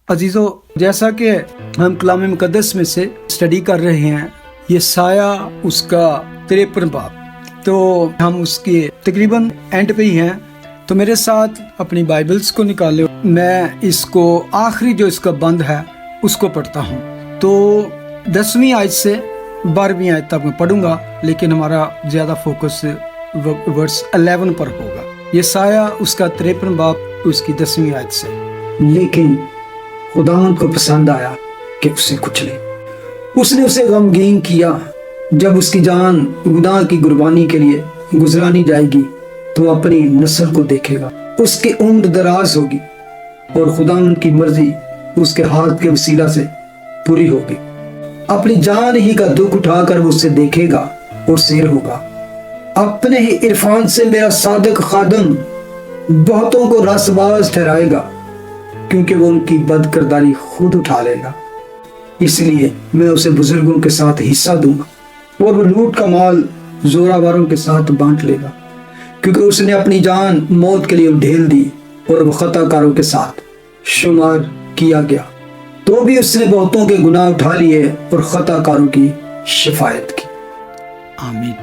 अजीज़ों, जैसा कि हम कलाम मुक़द्दस में से स्टडी कर रहे हैं, ये साया उसका 53 बाब, तो हम उसके तकरीबन एंड पे ही हैं। तो मेरे साथ अपनी बाइबल्स को निकालो, मैं इसको आखिरी जो इसका बंद है उसको पढ़ता हूँ। तो 10वीं आयत से 12वीं आयत तक मैं पढ़ूंगा, लेकिन हमारा ज़्यादा फोकस वर्स 11 पर होगा। ये साया उसका 53 बाब उसकी 10वीं आयत से। लेकिन खुदा को पसंद आया कि उसे कुचले, उसने उसे गमगीन किया। जब उसकी जान गुनाह की कुर्बानी के लिए गुजरानी जाएगी तो अपनी नस्ल को देखेगा, उसकी उम्र दराज होगी और खुदा की मर्जी उसके हाथ के वसीला से पूरी होगी। अपनी जान ही का दुख उठाकर वो उसे देखेगा और शेर होगा। अपने ही इरफान से मेरा सादिक खादम बहुतों को रासबाज ठहराएगा, क्योंकि वो उनकी बदकिरदारी खुद उठा लेगा। इसलिए मैं उसे बुजुर्गों के साथ हिस्सा दूंगा और वो लूट का माल जोरावरों के साथ बांट लेगा, क्योंकि उसने अपनी जान मौत के लिए ढेल दी और वो खताकारों के साथ शुमार किया गया। तो भी उसने बहुतों के गुनाह उठा लिए और खताकारों की शिफायत की। आमीन।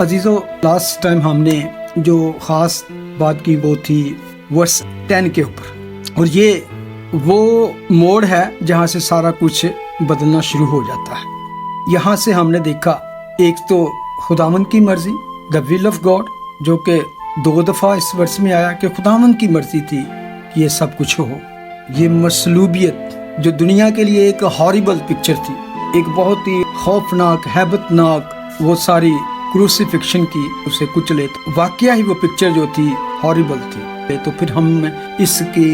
अजीज़ों, लास्ट टाइम हमने जो ख़ास बात की वो थी वर्स 10 के ऊपर, और ये वो मोड़ है जहाँ से सारा कुछ बदलना शुरू हो जाता है। यहाँ से हमने देखा एक तो खुदावंद की मर्जी, द विल ऑफ गॉड, जो कि 2 दफ़ा इस वर्ष में आया कि खुदावंद की मर्जी थी कि ये सब कुछ हो। ये मसलूबियत जो दुनिया के लिए एक हॉरिबल पिक्चर थी, एक बहुत ही खौफनाक हैबतनाक, वो सारी क्रूसिफिक्शन की, उसे कुचले, वाकया ही वो पिक्चर जो थी हॉरिबल थी। तो फिर हम इसकी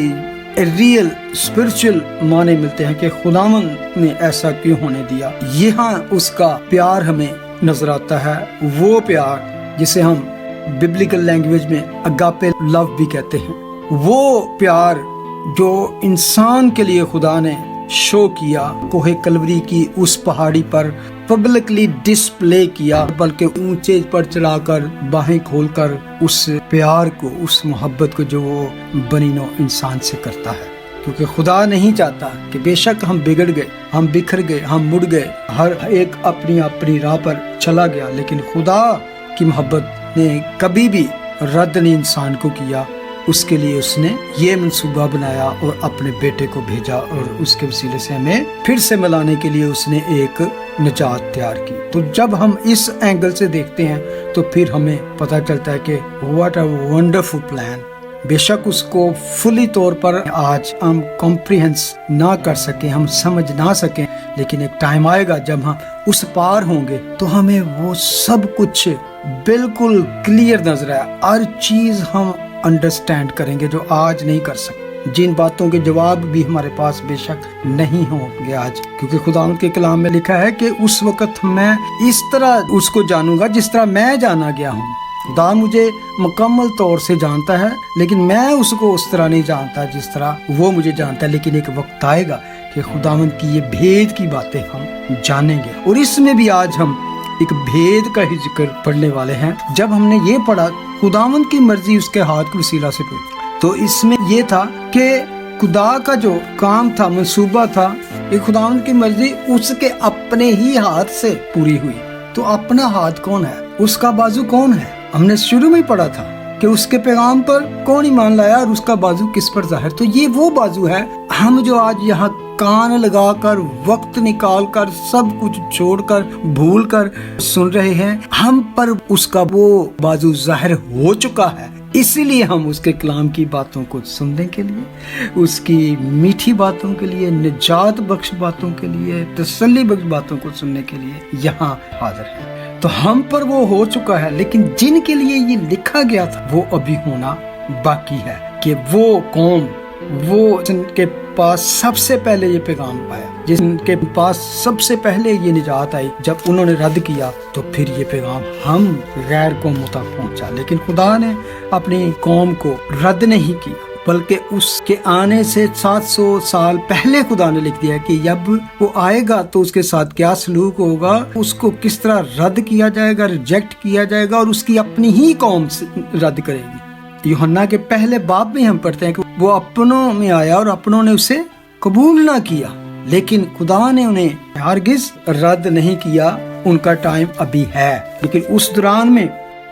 रियल स्पिरिचुअल माने मिलते हैं कि खुदावंद ने ऐसा क्यों होने दिया। यहाँ उसका प्यार हमें नजर आता है, वो प्यार जिसे हम बिब्लिकल लैंग्वेज में अगापे लव भी कहते हैं। वो प्यार जो इंसान के लिए खुदा ने शो किया, कोहे कलवरी की उस पहाड़ी पर पब्लिकली डिस्प्ले किया, बल्कि ऊंचे पर चढ़ाकर बाहें खोलकर उस प्यार को, उस मोहब्बत को जो वो बनी नौ इंसान से करता है। क्योंकि खुदा नहीं चाहता कि बेशक हम बिगड़ गए, हम बिखर गए, हम मुड़ गए, हर एक अपनी अपनी राह पर चला गया, लेकिन खुदा की मोहब्बत ने कभी भी रद्द नहीं इंसान को किया। उसके लिए उसने ये मंसूबा बनाया और अपने बेटे को भेजा, और उसके वसीले से हमें फिर से मिलाने के लिए उसने एक निजात तैयार की। तो जब हम इस एंगल से देखते हैं तो फिर हमें पता चलता है कि व्हाट अ वंडरफुल प्लान। बेशक उसको फुली तौर पर आज हम कॉम्प्रिहेंस ना कर सके, हम समझ ना सकें, लेकिन एक टाइम आएगा जब हम उस पार होंगे तो हमें वो सब कुछ बिल्कुल क्लियर नजर आए, हर चीज हम अंडरस्टैंड करेंगे जो आज नहीं कर सकते। जिन बातों के जवाब भी हमारे पास बेशक नहीं होंगे आज, क्योंकि खुदावंद के कलाम में लिखा है कि उस वक्त मैं इस तरह उसको जानूंगा जिस तरह मैं जाना गया हूँ। खुदा मुझे मुकम्मल तौर से जानता है, लेकिन मैं उसको उस तरह नहीं जानता जिस तरह वो मुझे जानता है। लेकिन एक वक्त आएगा कि खुदावंद की ये भेद की बातें हम जानेंगे, और इसमें भी आज हम एक भेद का ही जिक्र पढ़ने वाले हैं। जब हमने ये पढ़ा खुदावंद की मर्जी उसके हाथ के वसीला से पूरी, तो इसमें ये था कि खुदा का जो काम था, मंसूबा था, ये खुदावंद की मर्जी उसके अपने ही हाथ से पूरी हुई। तो अपना हाथ कौन है, उसका बाजू कौन है? हमने शुरू में ही पढ़ा था कि उसके पैगाम पर कौन ईमान लाया और उसका बाजू किस पर जाहिर। तो ये वो बाजू है हम जो आज यहाँ कान लगाकर, वक्त निकाल कर, सब कुछ छोड़कर, भूल कर सुन रहे हैं, हम पर उसका वो बाजू जाहिर हो चुका है। इसीलिए हम उसके कलाम की बातों को सुनने के लिए, उसकी मीठी बातों के लिए, निजात बख्श बातों के लिए, तसल्ली बख्श बातों को सुनने के लिए यहाँ हाजिर हैं। तो हम पर वो हो चुका है, लेकिन जिनके लिए ये लिखा गया था वो अभी होना बाकी है। कि वो कौन, वो जिनके पास सबसे पहले ये पैगाम पाया, जिनके पास सबसे पहले ये निजात आई, जब उन्होंने रद्द किया तो फिर ये पैगाम हम गैर कौमों तक पहुंचा। लेकिन खुदा ने अपनी कौम को रद्द नहीं किया, बल्कि उसके आने से 700 साल पहले खुदा ने लिख दिया कि जब वो आएगा तो उसके साथ क्या सलूक होगा, उसको किस तरह रद्द किया जाएगा, रिजेक्ट किया जाएगा, और उसकी अपनी ही कौम रद्द करेगी। यूहन्ना के पहले बाब में हम पढ़ते हैं कि वो अपनों में आया और अपनों ने उसे कबूल ना किया, लेकिन खुदा ने उन्हें हरगिज रद्द नहीं किया, उनका टाइम अभी है। लेकिन उस दौरान में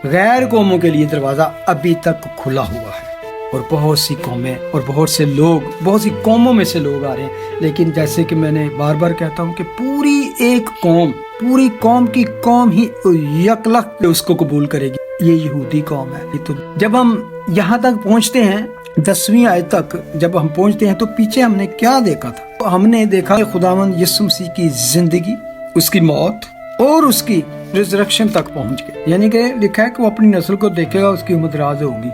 गैर कौमों के लिए दरवाजा अभी तक खुला हुआ है और बहुत सी कौमें और बहुत से लोग, बहुत सी कौमों में से लोग आ रहे हैं। लेकिन जैसे कि मैंने बार बार कहता हूँ कि पूरी एक कौम, पूरी कौम की कौम ही यकलख उसको कबूल करेगी, ये यहूदी कौम है। तो जब हम यहाँ तक पहुँचते हैं 10वीं आयत तक जब हम पहुँचते हैं तो पीछे हमने क्या देखा था? तो हमने देखा कि खुदावंद यीशु मसीह की जिंदगी, उसकी मौत और उसकी रिजरेक्शन तक पहुँच गए। यानी कि लिखा है कि वो अपनी नस्ल को देखेगा, उसकी उम्र दराज होगी।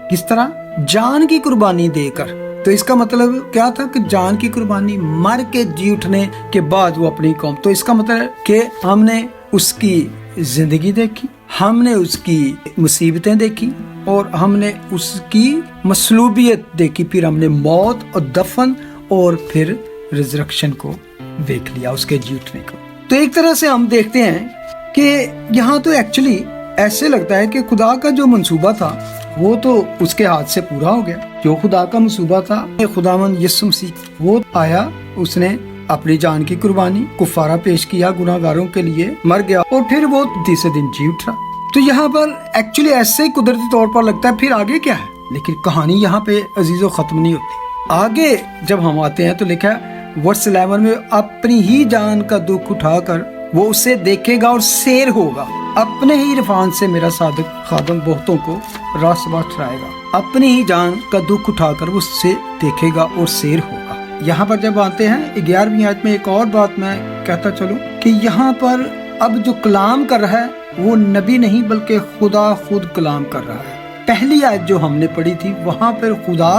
किस तरह? जान की कुर्बानी देकर। तो इसका मतलब क्या था कि जान की कुर्बानी, मर के जी उठने के बाद वो अपनी कौम। तो इसका मतलब कि हमने उसकी जिंदगी देखी, हमने उसकी मुसीबतें देखी और हमने उसकी मसलूबियत देखी, फिर हमने मौत और दफन और फिर रिजरेक्शन को देख लिया, उसके जी उठने को। तो एक तरह से हम देखते हैं कि यहाँ तो एक्चुअली ऐसे लगता है कि खुदा का जो मंसूबा था वो तो उसके हाथ से पूरा हो गया। जो खुदा का मंसूबा था, खुदावंद यीशु मसीह वो आया, उसने अपनी जान की कुर्बानी, कुफारा पेश किया गुनाहगारों के लिए, मर गया और फिर वो तीसरे दिन जी उठा। तो यहाँ पर एक्चुअली ऐसे ही कुदरती तौर पर लगता है फिर आगे क्या है, लेकिन कहानी यहाँ पे अजीजों खत्म नहीं होती। आगे जब हम आते हैं तो लिखा है वर्स 11 में, अपनी ही जान का दुख उठाकर वो उसे देखेगा और शेर होगा, अपने ही इरफान से मेरा सादिक खादम बहुतों को रास्ता ठहराएगा। अपनी ही जान का दुख उठाकर वो उससे देखेगा और शेर होगा। यहाँ पर जब आते हैं 11वीं आयत में एक और बात मैं कहता चलूं कि यहाँ पर अब जो कलाम कर रहा है वो नबी नहीं बल्कि खुदा खुद कलाम कर रहा है। पहली आयत जो हमने पढ़ी थी वहां पर खुदा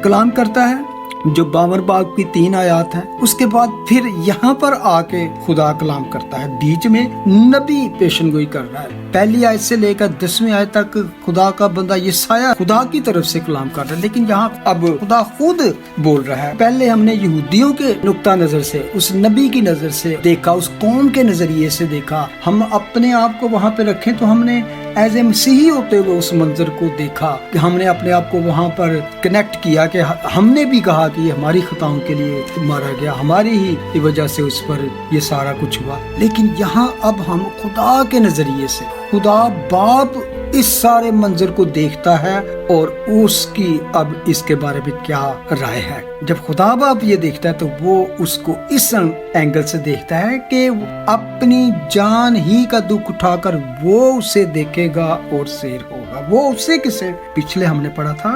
कलाम करता है, जो 52 बाब की 3 आयत है। उसके बाद फिर यहाँ पर आके खुदा कलाम करता है, बीच में नबी पेशनगोई कर रहा है। पहली आयत से लेकर 10वीं आयत तक खुदा का बंदा यशायाह खुदा की तरफ से कलाम कर रहा है, लेकिन यहाँ अब खुदा खुद बोल रहा है। पहले हमने यहूदियों के नुक्ता नजर से, उस नबी की नजर से देखा, उस कौम के नजरिए से देखा। हम अपने आप को वहाँ पे रखें तो हमने एज ए मसीही होते हुए उस मंजर को देखा कि हमने अपने आप को वहाँ पर कनेक्ट किया कि हमने भी कहा कि ये हमारी खताओं के लिए मारा गया, हमारी ही वजह से उस पर ये सारा कुछ हुआ। लेकिन यहाँ अब हम खुदा के नजरिए से, खुदा बाप इस सारे मंजर को देखता है और उसकी अब इसके बारे में क्या राय है। जब खुदा बाप ये देखता है तो वो उसको इस एंगल से देखता है कि अपनी जान ही का दुख उठाकर वो उसे देखेगा और शेर होगा। वो उससे किसे, पिछले हमने पढ़ा था,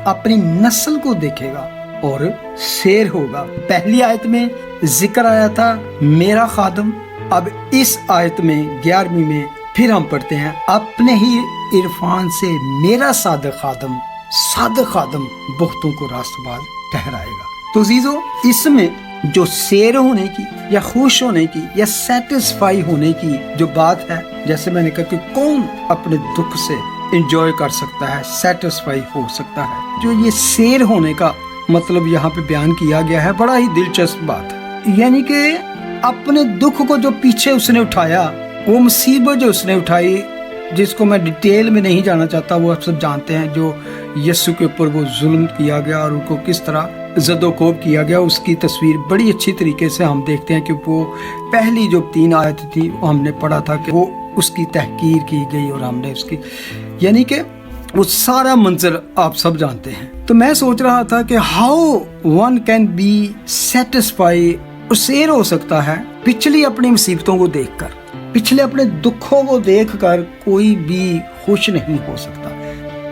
अपनी नस्ल को देखेगा और शेर होगा। पहली आयत में जिक्र आया था मेरा खादम, अब इस आयत में 11वीं में फिर हम पढ़ते हैं अपने ही इरफान से मेरा सादिक खादम बहुतों को रास्तबाज ठहराएगा। तो अजीजों, इसमें जो शेर होने की या खुश होने की या सेटिस्फाई होने की जो बात है, जैसे मैंने कहा कि कौन अपने दुख से एंजॉय कर सकता है, सेटिस्फाई हो सकता है, जो ये शेर होने का मतलब यहाँ पे बयान किया गया है, बड़ा ही दिलचस्प बात है। यानी कि अपने दुख को जो पीछे उसने उठाया, वो मुसीबत जो उसने उठाई, जिसको मैं डिटेल में नहीं जाना चाहता, वो आप सब जानते हैं, जो यीशु के ऊपर वो जुल्म किया गया और उनको किस तरह ज़दोकोब किया गया, उसकी तस्वीर बड़ी अच्छी तरीके से हम देखते हैं कि वो पहली जो 3 आयत थी वो हमने पढ़ा था कि वो उसकी तहकीर की गई और हमने उसकी, यानी कि वो सारा मंजर आप सब जानते हैं। तो मैं सोच रहा था कि how one can be satisfy, शेर हो सकता है पिछली अपनी मुसीबतों को देखकर, पिछले अपने दुखों को देखकर कोई भी खुश नहीं हो सकता।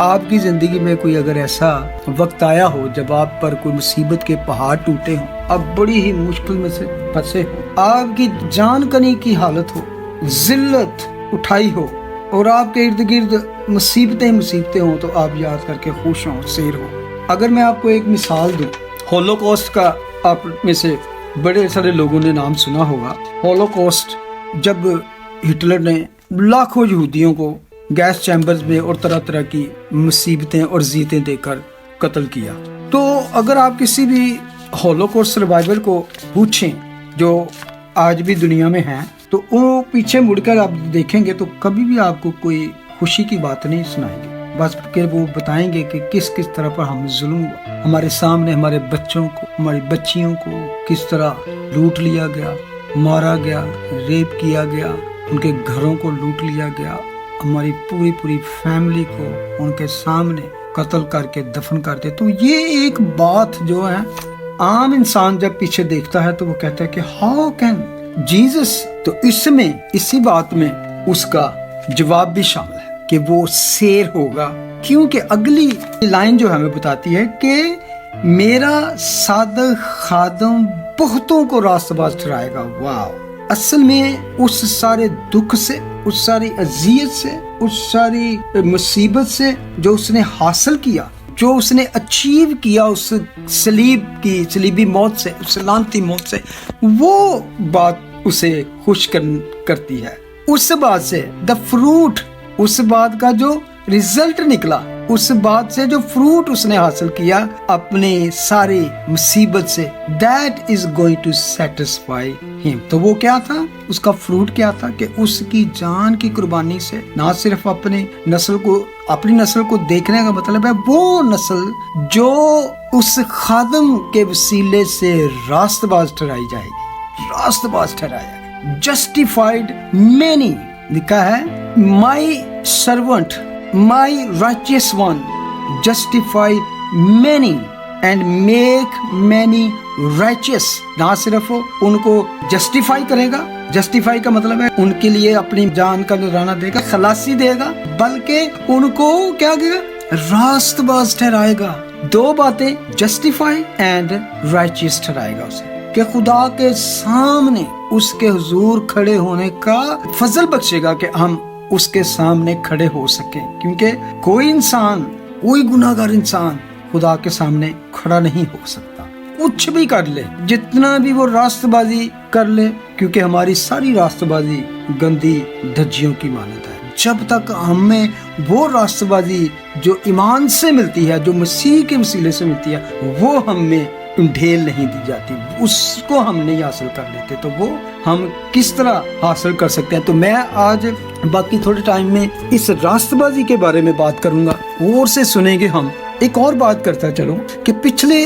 आपकी जिंदगी में कोई अगर ऐसा वक्त आया हो जब आप पर कोई मुसीबत के पहाड़ टूटे हों, आप बड़ी ही मुश्किल में से फंसे हो, आपकी जान कनी की हालत हो, जिल्लत उठाई हो और आपके इर्द गिर्द मुसीबतें हो, तो आप याद करके खुश हो, शेर हो। अगर मैं आपको एक मिसाल दूं, होलोकॉस्ट का आप में से बड़े सारे लोगों ने नाम सुना होगा। होलोकॉस्ट जब हिटलर ने लाखों यहूदियों को गैस चैम्बर्स में और तरह तरह की मुसीबतें और जीतें देकर कत्ल किया, तो अगर आप किसी भी होलोकॉस्ट सर्वाइवर को पूछें जो आज भी दुनिया में हैं, तो वो पीछे मुड़कर आप देखेंगे तो कभी भी आपको कोई खुशी की बात नहीं सुनाएंगे। बस फिर वो बताएंगे कि किस किस तरह पर हम जुल्म हुआ, हमारे सामने हमारे बच्चों को, हमारी बच्चियों को किस तरह लूट लिया गया, मारा गया, रेप किया गया, उनके घरों को लूट लिया गया, हमारी पूरी पूरी फैमिली को उनके सामने कत्ल करके दफन करते। तो ये एक बात जो है आम इंसान जब पीछे देखता है तो वो कहता है कि हाउ कैन जीसस, तो इसमें इसी बात में उसका जवाब भी शामिल है कि वो शेर होगा, क्योंकि अगली लाइन जो हमें बताती है कि मेरा सादक खादम बहुतों को रास्तबाज ठहराएगा। वाह, असल में उस सारे दुख से, उस सारी अजियत से, उस सारी मुसीबत से जो उसने हासिल किया, जो उसने अचीव किया उस सलीबी मौत से, उस लानती मौत से, वो बात उसे खुश करती है। उस बात से द फ्रूट, उस बात का जो रिजल्ट निकला, उस बात से जो फ्रूट उसने हासिल किया अपने सारी मुसीबत से, that is going to satisfy him. तो वो क्या था, उसका फ्रूट क्या था कि उसकी जान की कुर्बानी से ना सिर्फ अपनी नस्ल को देखने का मतलब है, वो नस्ल जो उस खादम के वसीले से रास्तबाज ठहराई जाएगी, रास्तबाज ठहराया। जस्टिफाइड मैनी लिखा है, my servant my righteous one justify many and make many righteous. ना सिर्फ उनको जस्टिफाई करेगा, जस्टिफाई का मतलब है उनके लिए अपनी जान का नजराना देगा, खलासी देगा, बल्कि उनको क्या करेगा, रास्तबाज ठहराएगा। दो बातें, जस्टिफाई एंड राइचियस ठहराएगा उसे, कि खुदा के सामने उसके हुजूर खड़े होने का फजल बख्शेगा कि हम उसके सामने खड़े हो सके, क्योंकि कोई इंसान, कोई गुनाहगार इंसान खुदा के सामने खड़ा नहीं हो सकता, कुछ भी कर ले, जितना भी वो रास्तबाजी कर ले, क्योंकि हमारी सारी रास्तबाजी गंदी धज्जियों की मानत है। जब तक हमें वो रास्तबाजी जो ईमान से मिलती है, जो मसीह के वसीले से मिलती है, वो हमें ढेल नहीं दी जाती, उसको हम नहीं हासिल कर लेते, तो वो हम किस तरह हासिल कर सकते हैं। तो मैं आज बाकी थोड़े टाइम में इस रास्तबाजी के बारे में बात करूंगा, और से सुनेंगे हम। एक और बात करता चलूं कि पिछले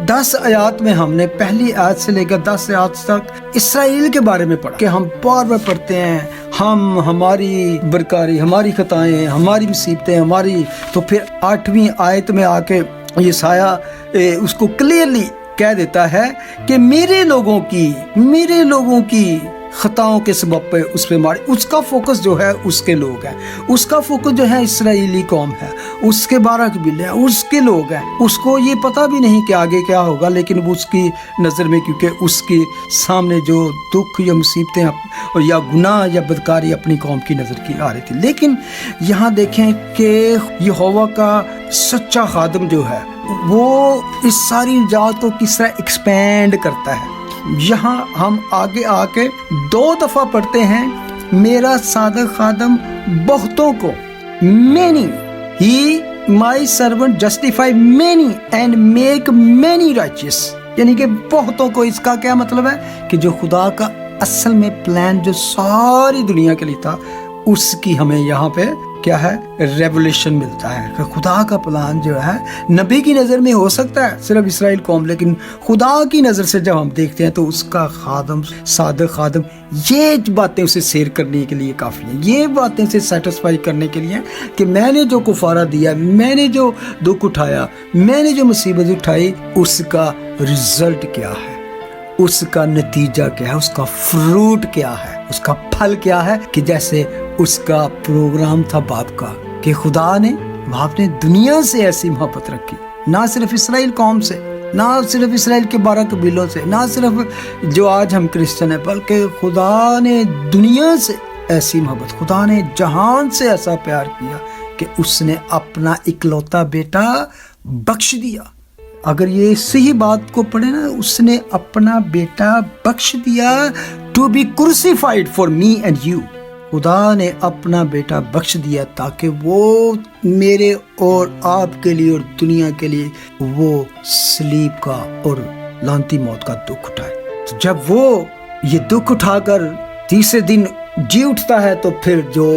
10 आयत में हमने पहली आयत से लेकर 10 आयत तक इसराइल के बारे में पढ़ा, कि हम बार बार पढ़ते हैं, हमारी बरकारी, हमारी खताएं, हमारी मुसीबतें, हमारी, तो फिर 8वीं आयत में आके यशाया उसको क्लियरली कह देता है कि मेरे लोगों की खताओं के सबब पे उस पे मारे। उसका फोकस जो है उसके लोग हैं, उसका फोकस जो है इसराइली कौम है, उसके 12 कबीले हैं, उसके लोग हैं। उसको ये पता भी नहीं कि आगे क्या होगा, लेकिन वो उसकी नज़र में, क्योंकि उसके सामने जो दुख या मुसीबतें या गुनाह या बदकारी अपनी कौम की नज़र की आ रही थी। लेकिन यहाँ देखें कि यहोवा का सच्चा खादम जो है वो इस सारी जात को किस तरह एक्सपेंड करता है। यहाँ हम आगे आके 2 दफा पढ़ते हैं, मेरा सादक खादम बहुतों को, many he my servant justify many and make many righteous, यानी कि बहुतों को। इसका क्या मतलब है कि जो खुदा का असल में प्लान जो सारी दुनिया के लिए था, उसकी हमें यहाँ पे क्या है, रेवोल्यूशन मिलता है कि खुदा का प्लान जो है नबी की नज़र में हो सकता है सिर्फ इसराइल कौम, लेकिन खुदा की नज़र से जब हम देखते हैं तो उसका खादम, सादक खादम, ये बातें उसे शेयर करने के लिए काफ़ी है, ये बातें उसे सेटिस्फाई करने के लिए कि मैंने जो कुफारा दिया, मैंने जो दुख उठाया, मैंने जो मुसीबत उठाई, उसका रिजल्ट क्या है, उसका नतीजा क्या है, उसका फ्रूट क्या है, उसका फल क्या है। कि जैसे उसका प्रोग्राम था बाप का, कि खुदा ने, बाप ने दुनिया से ऐसी मोहब्बत रखी, ना सिर्फ इसराइल कौम से, ना सिर्फ इसराइल के 12 कबीलों से, ना सिर्फ जो आज हम क्रिश्चियन हैं, बल्कि खुदा ने दुनिया से ऐसी मोहब्बत, खुदा ने जहान से ऐसा प्यार किया कि उसने अपना इकलौता बेटा बख्श दिया। अगर ये सही बात को पढ़े ना, उसने अपना बेटा बख्श दिया, to be crucified for me and you. खुदा ने अपना बेटा बख्श दिया ताकि वो मेरे और आपके लिए और दुनिया के लिए वो सलीब का और लानती मौत का दुख उठाए। तो जब वो ये दुख उठाकर तीसरे दिन जी उठता है, तो फिर जो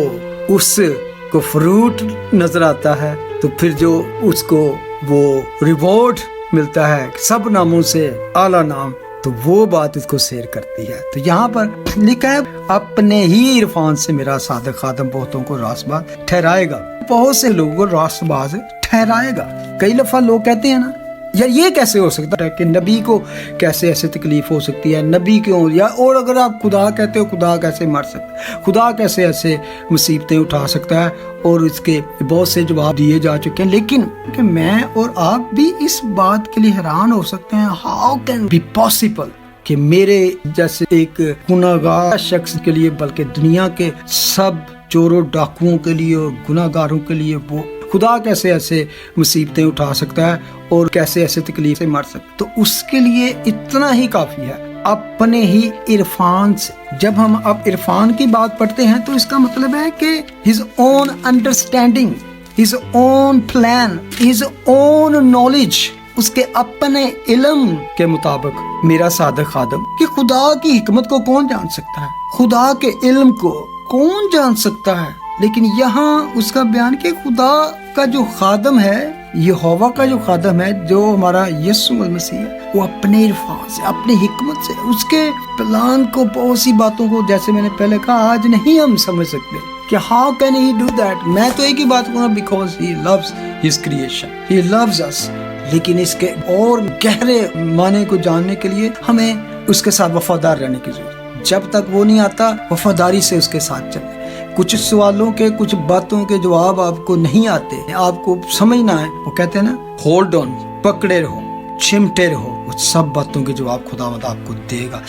उसको को फ्रूट नजर आता है तो फिर जो उसको वो रिवॉर्ड मिलता है सब नामों से आला नाम, तो वो बात इसको शेयर करती है। तो यहाँ पर लिखा है अपने ही इरफान से मेरा सादिक खादम बहुतों को रास्तबाज ठहराएगा, बहुत से लोगों को रास्तबाज ठहराएगा। कई दफा लोग कहते हैं ना यार ये कैसे हो सकता है कि नबी को कैसे ऐसे तकलीफ हो सकती है, नबी क्यों, या और अगर आप खुदा कहते हो खुदा कैसे मर सकता है, खुदा कैसे ऐसे मुसीबतें उठा सकता है, और इसके बहुत से जवाब दिए जा चुके हैं। लेकिन कि मैं और आप भी इस बात के लिए हैरान हो सकते हैं, हाउ कैन बी पॉसिबल कि मेरे जैसे एक गुनाहगार शख्स के लिए, बल्कि दुनिया के सब चोरों डाकुओं के लिए और गुनाहगारों के लिए वो खुदा कैसे ऐसे मुसीबतें उठा सकता है और कैसे ऐसे तकलीफ से मर सकता है। तो उसके लिए इतना ही काफी है, अपने ही इरफान से। जब हम अब इरफान की बात पढ़ते हैं तो इसका मतलब है कि his own understanding, his own plan, his own knowledge, उसके अपने इल्म के मुताबिक मेरा सादिक खादम, कि खुदा की हिकमत को कौन जान सकता है, खुदा के इल्म को कौन जान सकता है। लेकिन यहाँ उसका बयान कि खुदा का जो खादम है, यहोवा का जो खादम है, जो हमारा यीशु मसीह है, वो अपने इरफान से, अपने हिकमत से, उसके प्लान को, बहुत सी बातों को, जैसे मैंने पहले कहा, आज नहीं हम समझ सकते कि how can he do that. मैं तो एक ही बात कहूँगा, because he loves his creation, he loves अस। लेकिन इसके और गहरे माने को जानने के लिए हमें उसके साथ वफादार रहने की जरूरत है। जब तक वो नहीं आता, वफादारी से उसके साथ चलना। कुछ सवालों के, कुछ बातों के जवाब आपको नहीं आते, आपको समझना है, वो कहते हैं ना होल्ड ऑन, पकड़े रहो, चिमटे रहो, वो सब बातों के जवाब खुदावंद आपको देगा।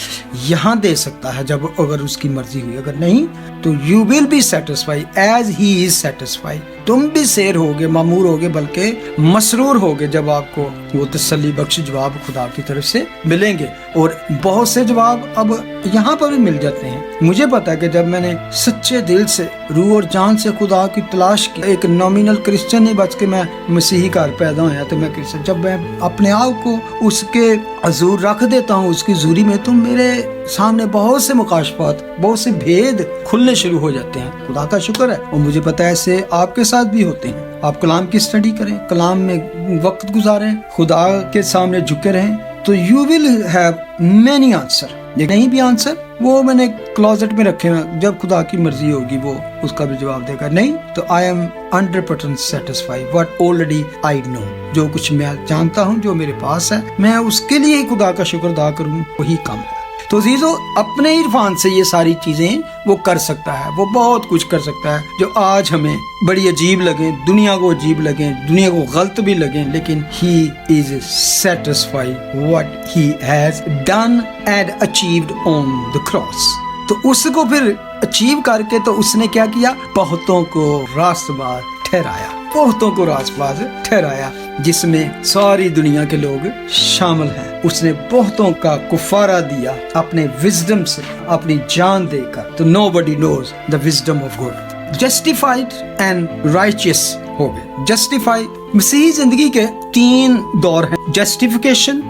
यहाँ दे सकता है जब अगर उसकी मर्जी हुई, अगर नहीं तो you will be satisfied as he is satisfied. तुम भी शेर होगे, मामूर होगे, बल्कि मसरूर होगे जब आपको वो तसल्ली बख्श जवाब खुदा की तरफ से मिलेंगे। और बहुत से जवाब अब यहाँ पर भी मिल जाते हैं। मुझे पता है कि जब मैंने सच्चे दिल से, रूह और जान से खुदा की तलाश की, एक नॉमिनल क्रिश्चियन नहीं बच के मैं मसीही घर पैदा होया, तो मैं क्रिश्चियन, जब मैं अपने आप को उसके हजूर रख देता हूँ, उसकी हजूरी में, तो मेरे सामने बहुत से मुकाशफात, बहुत से भेद खुलने शुरू हो जाते हैं। खुदा का शुक्र है, और मुझे पता है ऐसे आपके साथ भी होते हैं। आप कलाम की स्टडी करें, कलाम में वक्त गुजारें, खुदा के सामने झुके रहें, तो you will have many answer. नहीं भी आंसर वो मैंने क्लोजेट में रखे हैं, जब खुदा की मर्जी होगी वो उसका भी जवाब देगा। नहीं तो I am 100% satisfied what already I know. जो कुछ मैं जानता हूँ, जो मेरे पास है, मैं उसके लिए ही खुदा का शुक्र अदा करूँ, वही कम है। तो अजीजों, अपने इरफान से ये सारी चीजें वो कर सकता है, वो बहुत कुछ कर सकता है जो आज हमें बड़ी अजीब लगे, दुनिया को अजीब लगे, दुनिया को गलत भी लगे, लेकिन ही is satisfied what he has done and achieved on the cross. तो उसको फिर अचीव करके तो उसने क्या किया, बहुतों को रास्तबाज ठहराया, बहुतों को रास्तबाज ठहराया, जिसमें सारी दुनिया के लोग शामिल हैं। उसने बहुतों का कुफारा दिया अपने विजडम से, अपनी जान देकर। तो nobody knows the wisdom of God। Justified and righteous हो गए। Justify, मसीही जिंदगी के 3 दौर हैं, justification,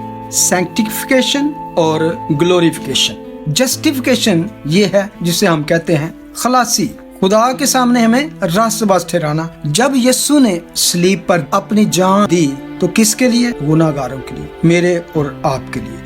sanctification और glorification। Justification ये है जिसे हम कहते हैं खलासी, खुदा के सामने हमें रास्तबाज ठहराना। जब यीशु ने सलीब पर अपनी जान दी तो किसके लिए? गुनाहगारों के लिए, मेरे और आपके लिए।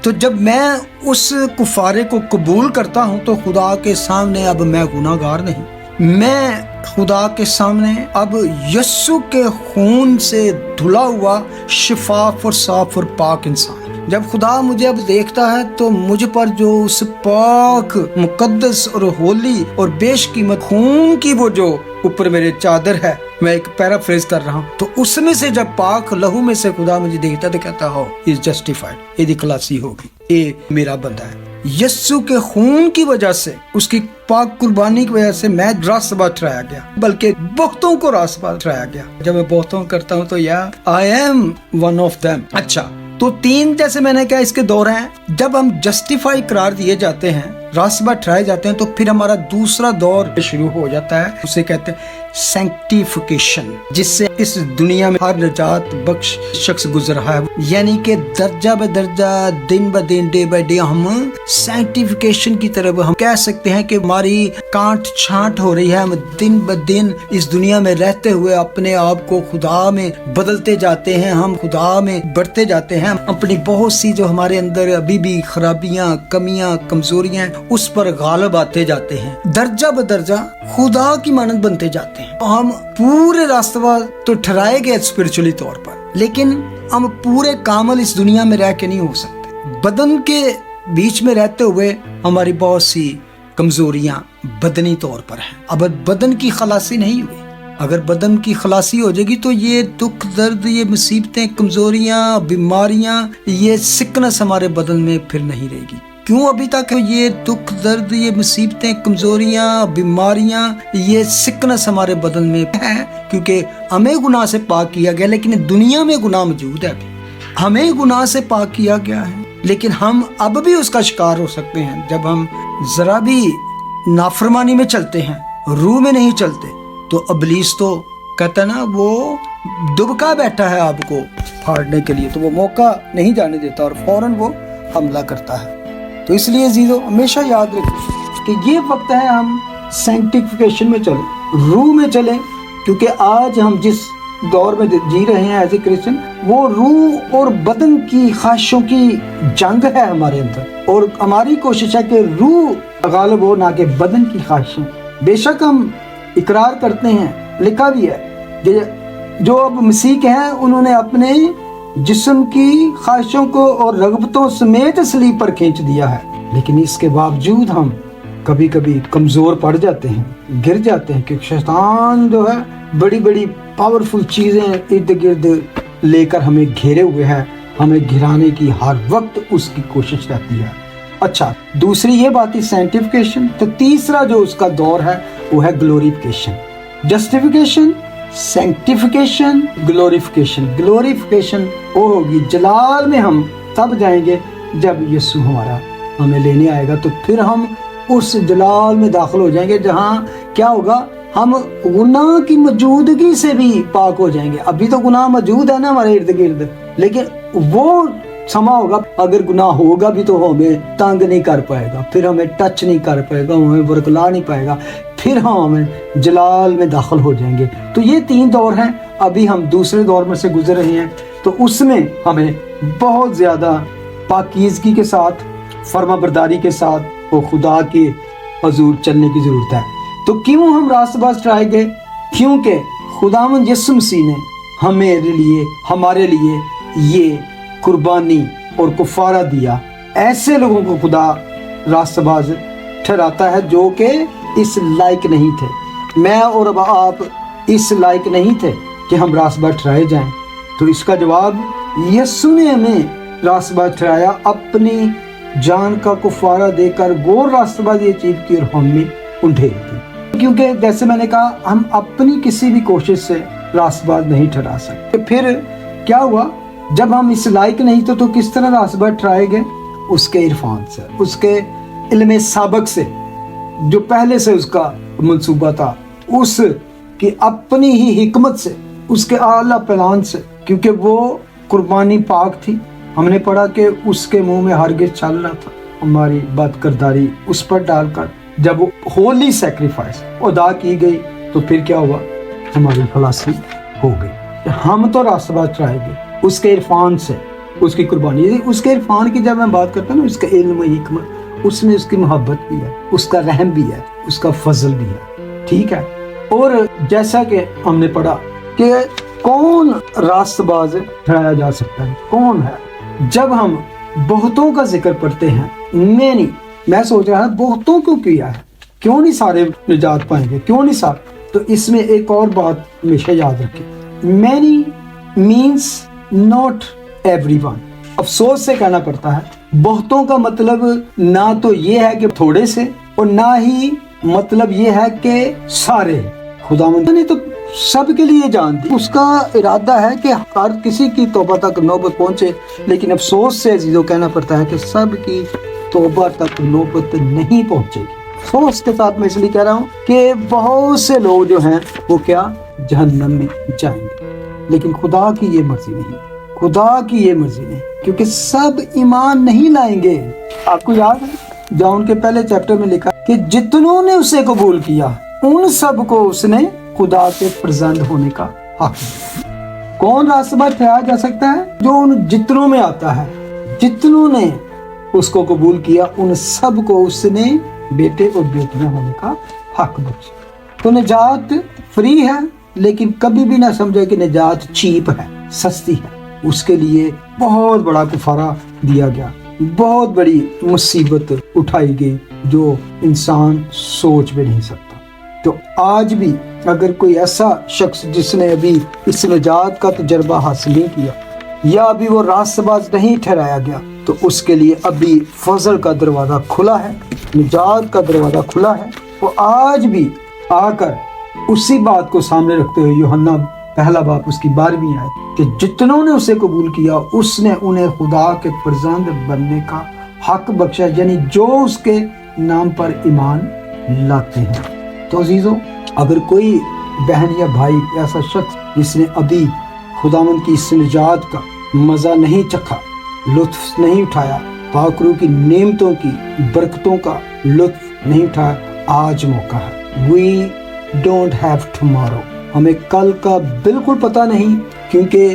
तो जब मैं उस कुफारे को कबूल करता हूँ तो खुदा के सामने अब मैं गुनाहगार नहीं, मैं खुदा के सामने अब यीशु के खून से धुला हुआ शिफाफ और साफ और पाक इंसान। जब खुदा मुझे अब देखता है तो मुझ पर जो उस पाक, मुकद्दस और होली और बेशकीमत खून की वो जो ऊपर मेरे चादर है, मैं एक पैराफ्रेज कर रहा हूँ, तो उसमें से जब पाक लहू में से खुदा मुझे देखता तो कहता हो इज जस्टिफाइड, ये खलासी होगी, ये मेरा बंदा है। यीशु के खून की वजह से, उसकी पाक कुर्बानी की वजह से मैं रास्तबाज ठहराया गया, बल्कि बहुतों को रास्तबाज ठहराया गया। जब मैं बहुतों करता हूँ तो या I am one of them. अच्छा, तो 3 जैसे मैंने कहा इसके दौर हैं। जब हम जस्टिफाई करार दिए जाते हैं, रास्तबाज ठहराए जाते हैं, तो फिर हमारा दूसरा दौर शुरू हो जाता है, उसे कहते हैं सैंक्टिफिकेशन, जिससे इस दुनिया में हर निजात बख्श शख्स गुजर रहा है। यानी कि दर्जा ब दर्जा, दिन ब दिन, डे बाय डे हम सैंक्टिफिकेशन की तरफ, हम कह सकते हैं कि हमारी कांट छांट हो रही है। हम दिन ब दिन इस दुनिया में रहते हुए अपने आप को खुदा में बदलते जाते हैं, हम खुदा में बढ़ते जाते हैं। अपनी बहुत सी जो हमारे अंदर अभी भी खराबियां, कमियां, कमजोरियां, उस पर गालिब आते जाते हैं। दर्जा ब दर्जा खुदा की मानद बनते जाते हैं। हम पूरे रास्ता तो ठहराए गए स्पिरिचुअली तौर पर, लेकिन हम पूरे कामल इस दुनिया में रह के नहीं हो सकते। बदन के बीच में रहते हुए हमारी बहुत सी कमजोरियां बदनी तौर पर हैं। अब बदन की खलासी नहीं हुई, अगर बदन की खलासी हो जाएगी तो ये दुख दर्द, ये मुसीबतें, कमजोरियां, बीमारियां, ये सिकनेस हमारे बदन में फिर नहीं रहेगी। क्यों अभी तक ये दुख दर्द, ये मुसीबतें, कमजोरियां, बीमारियां, ये सिकनेस हमारे बदन में है? क्योंकि हमें गुनाह से पाक किया गया, लेकिन दुनिया में गुनाह मौजूद है। हमें गुनाह से पाक किया गया है, लेकिन हम अब भी उसका शिकार हो सकते हैं। जब हम जरा भी नाफरमानी में चलते हैं, रूह में नहीं चलते, तो इब्लीस तो कहता है ना, वो दुबका बैठा है आपको फाड़ने के लिए, तो वो मौका नहीं जाने देता और फौरन वो हमला करता है। तो इसलिए जीजो हमेशा याद रखें कि ये वक्त है हम सैंक्टिफिकेशन में चलें, रूह में चलें, क्योंकि आज हम जिस दौर में जी रहे हैं एज ए क्रिश्चियन, वो रूह और बदन की ख्वाहिशों की जंग है हमारे अंदर, और हमारी कोशिश है कि रूह गालिब हो, ना कि बदन की ख्वाहिशें। बेशक हम इकरार करते हैं, लिखा भी है कि जो अब मसीह के हैं उन्होंने अपने जिस्म की ख्वाहिशों को और रगबतों समेत सलीब पर खींच दिया है, लेकिन इसके बावजूद हम कभी कभी कमजोर पड़ जाते हैं, गिर जाते हैं, क्योंकि शैतान जो है बड़ी बड़ी पावरफुल चीजें इर्द गिर्द लेकर हमें घेरे हुए है, हमें गिराने की हर वक्त उसकी कोशिश रहती है। अच्छा, दूसरी ये बात है सैंक्टिफिकेशन। तो तीसरा जो उसका दौर है वो है glorification. Justification, sanctification, glorification. Glorification वो होगी जलाल में हम तब जाएंगे जब यीशु हमें लेने आएगा, तो फिर हम उस जलाल में दाखिल हो जाएंगे जहाँ क्या होगा, हम गुनाह की मौजूदगी से भी पाक हो जाएंगे। अभी तो गुनाह मौजूद है ना हमारे इर्द गिर्द, लेकिन वो समा होगा, अगर गुनाह होगा भी तो हमें तंग नहीं कर पाएगा, फिर हमें टच नहीं कर पाएगा, हमें बरकला नहीं पाएगा, फिर हम जलाल में दाखिल हो जाएंगे। तो ये तीन दौर हैं। अभी हम दूसरे दौर में से गुजर रहे हैं, तो उसमें हमें बहुत ज्यादा पाकीज़गी के साथ, फर्माबरदारी के साथ वो खुदा के हजूर चलने की जरूरत है। तो क्यों हम रास्तबाज ठहराए गए? क्योंकि खुदावंद यीशु मसीह ने हमारे लिए ये कुर्बानी और कुफारा दिया। ऐसे लोगों को खुदा रास्तबाज ठहराता है जो कि इस लायक नहीं थे। मैं और अब आप इस लायक नहीं थे कि हम रास्तबाज ठहराए जाएं। तो इसका जवाब, यीशु ने हमें रास्तबाज ठहराया, अपनी जान का कुफारा देकर वो रास्तबाजी अचीव की और हमें उंडेल दी। क्योंकि जैसे मैंने कहा, हम अपनी किसी भी कोशिश से रास्तबाज नहीं ठहरा सकते। फिर क्या हुआ, जब हम इस लायक नहीं थे तो किस तरह रास्तबाज ठहराए गए? उसके इरफान से, उसके इल्म साबक से, जो पहले से उसका मंसूबा था, उसकी अपनी ही हिकमत से, उसके आला प्लान से, क्योंकि वो कुर्बानी पाक थी। हमने पढ़ा कि उसके मुंह में हरगिज़ चल रहा था हमारी बदकिरदारी उस पर डालकर। जब वो होली सैक्रिफाइस अदा की गई तो फिर क्या हुआ, हमारी खलासी हो गई। हम तो रास्तबाज ठहराए गए उसके इरफान से, उसकी कुर्बानी। उसके इरफान की जब मैं बात करता हूँ ना, उसका इल्म हिकमत, उसमें उसकी मोहब्बत भी है, उसका रहम भी है, उसका फजल भी है, ठीक है। और जैसा कि हमने पढ़ा कि कौन रास्तबाज ठहराया जा सकता है, कौन है? जब हम बहुतों का जिक्र पढ़ते हैं, मैं सोच रहा हूँ बहुतों को किया है, क्यों नहीं सारे निजात पाएंगे, क्यों नहीं सारे? तो इसमें एक और बात हमेशा याद रखें, मैनी मीन्स नॉट एवरीवन। अफसोस से कहना पड़ता है, बहुतों का मतलब ना तो ये है कि थोड़े से, और ना ही मतलब ये है कि सारे। खुदावंद ने तो सबके लिए जान दी, उसका इरादा है कि हर किसी की तौबा तक नौबत पहुंचे, लेकिन अफसोस से अजीजों कहना पड़ता है कि सब की तौबा तक नौबत नहीं पहुंचेगी। अफसोस के साथ मैं इसलिए कह रहा हूँ कि बहुत से लोग जो हैं वो क्या जहन्नम में जाएंगे, लेकिन खुदा की ये मर्जी नहीं, खुदा की ये मर्जी नहीं, क्योंकि सब ईमान नहीं लाएंगे। आपको याद है जॉन के पहले चैप्टर में लिखा कि जितनों ने उसे कबूल किया उन सब को उसने खुदा के प्रेजेंट होने का हक दिया। कौन रास्तबाज ठहराया जा सकता है? जो उन जितनों में आता है। जितनों ने उसको कबूल किया उन सब को उसने बेटे और बेटियां होने का हक बख्शा। तो निजात फ्री है, लेकिन कभी भी ना समझे कि निजात चीप है, सस्ती है। उसके लिए बहुत बड़ा कुफारा दिया गया, बहुत बड़ी मुसीबत उठाई गई जो इंसान सोच भी नहीं सकता। तो आज भी अगर कोई ऐसा शख्स जिसने अभी इस निजात का तजर्बा हासिल नहीं किया या अभी वो रास्तबाज नहीं ठहराया गया, तो उसके लिए अभी फजल का दरवाजा खुला है, निजात का दरवाजा खुला है। वो आज भी आकर उसी बात को सामने रखते हुए यूहन्ना पहला बाप उसकी 12वीं आयत कि जितनों ने उसे कबूल किया उसने उन्हें खुदा के फर्जंद बनने का हक बख्शा, यानी जो उसके नाम पर ईमान लाते हैं। तो अजीजों, अगर कोई बहन या भाई ऐसा शख्स जिसने अभी खुदावंद की इस निजात का मजा नहीं चखा, लुत्फ नहीं उठाया, पाक रूह की नेमतों की बरकतों का लुत्फ नहीं उठाया, आज मौका है। वी डोंट हैव टुमारो, हमें कल का बिल्कुल पता नहीं, क्योंकि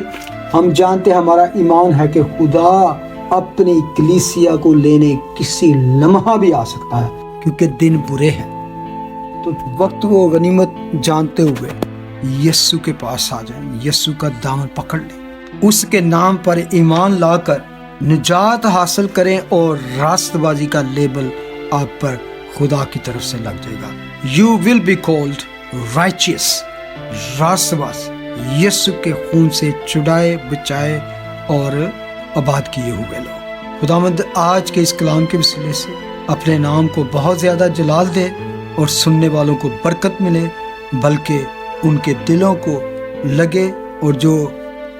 हम जानते हमारा ईमान है कि खुदा अपनी कलीसिया को लेने किसी लम्हा भी आ सकता है, क्योंकि दिन बुरे हैं। तो वक्त वो गनीमत जानते हुए यीशु के पास आ जाएं, यीशु का दामन पकड़ लें, उसके नाम पर ईमान लाकर निजात हासिल करें और रास्तबाजी का लेबल आप पर खुदा की तरफ से लग जाएगा। You will be called righteous, रास्तबाज, यीशु के खून से छुड़ाए, बचाए और आबाद किए हुए लोग। खुदावंद आज के इस कलाम के वसीले से अपने नाम को बहुत ज़्यादा जलाल दे और सुनने वालों को बरकत मिले, बल्कि उनके दिलों को लगे, और जो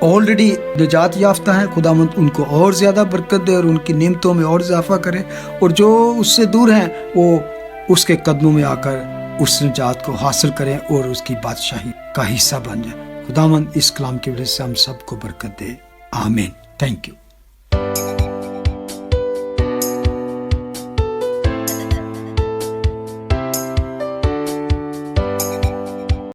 ऑलरेडी निजात याफ्ता हैं खुदावंद उनको और ज़्यादा बरकत दे और उनकी नेमतों में और इजाफा करे, और जो उससे दूर हैं वो उसके कदमों में आकर उस निजात को हासिल करें और उसकी बादशाही का हिस्सा बन जाए। खुदावंद इस कलाम की वजह से हम सबको बरकत दे। आमीन। Thank you.